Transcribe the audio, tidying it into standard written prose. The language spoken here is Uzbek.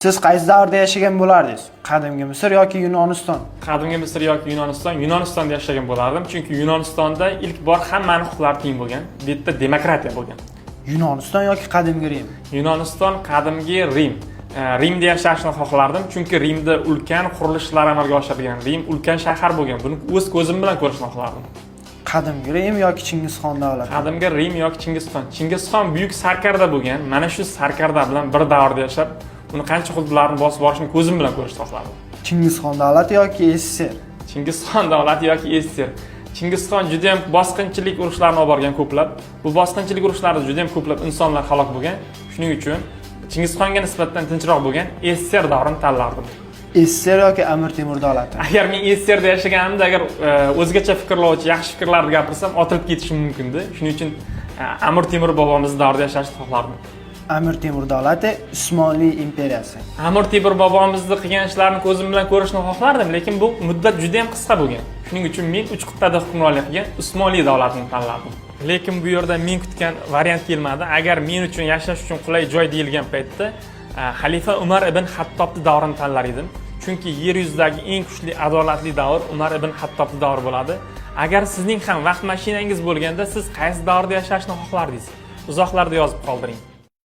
Siz qaysi davrda yashagan bo'lardingiz? Qadimgi Misr yoki Yunoniston? Qadimgi Misr yoki Yunoniston, Yunonistonda yashagan bo'lardim, chunki Yunonistonda ilk bor hammaning huquqlari teng bo'lgan, bu yerda demokratiya bo'lgan. Yunoniston yoki qadimgi Rim? Yunoniston qadimgi Rim. Rimda yashashni xohlardim, chunki Rimda ulkan qurilishlar amalga oshirilgan. Rim ulkan shahar bo'lgan. Buni o'z ko'zim bilan ko'rishni xohlardim. Qadimgi Rim yoki Chingizxon davlati? Qadimgi Rim yoki Chingizxon. Chingizxon buyuk sarkarda bo'lgan. Mana shu sarkarda bilan bir davrda yashab, uni qancha hududlarni bosib borishini ko'zim bilan ko'rishni xohlardim. Chingizxon davlati yoki SSR? Chingizxon davlati yoki SSR. Chingizxon juda ham bosqinchilik urushlarini olib borgan ko'plab. Bu bosqinchilik urushlarida juda ham ko'plab insonlar halok bo'lgan. Shuning uchun Chingizxonga nisbatan tinchroq bo'lgan SSR davrini tanlardim. SSR yoki Amir Temur davlati? Agar men SSRda yashaganimda, agar o'zgacha fikrlovchi, yaxshi fikrlarni gapirsam, otilib ketishim mumkin-di. Shuning uchun Amir Temur bobomiz davrida yashashni xohlardim. Amir Temur davlati Usmonli imperiyasi. Amir Temur bobomizni qilgan ishlarini ko'zim bilan ko'rishni xohlardim, lekin bu muddat juda ham qisqa bo'lgan. Shuning uchun men 3 qit'ada hukmronlik qilgan Usmonli davlatini tanladim. Lekin bu yerda men kutgan variant kelmadi. Agar men uchun yashash uchun qulay joy deyilgan paytda xalifa Umar ibn Hattobning davrini tanlar edim. Chunki yer yuzidagi eng kuchli adolatli davr Umar ibn Hattobning davri bo'ladi. Agar sizning ham vaqt mashinangiz bo'lganda, siz qaysi davrda yashashni xohlardingiz? Izohlarda yozib qoldiring.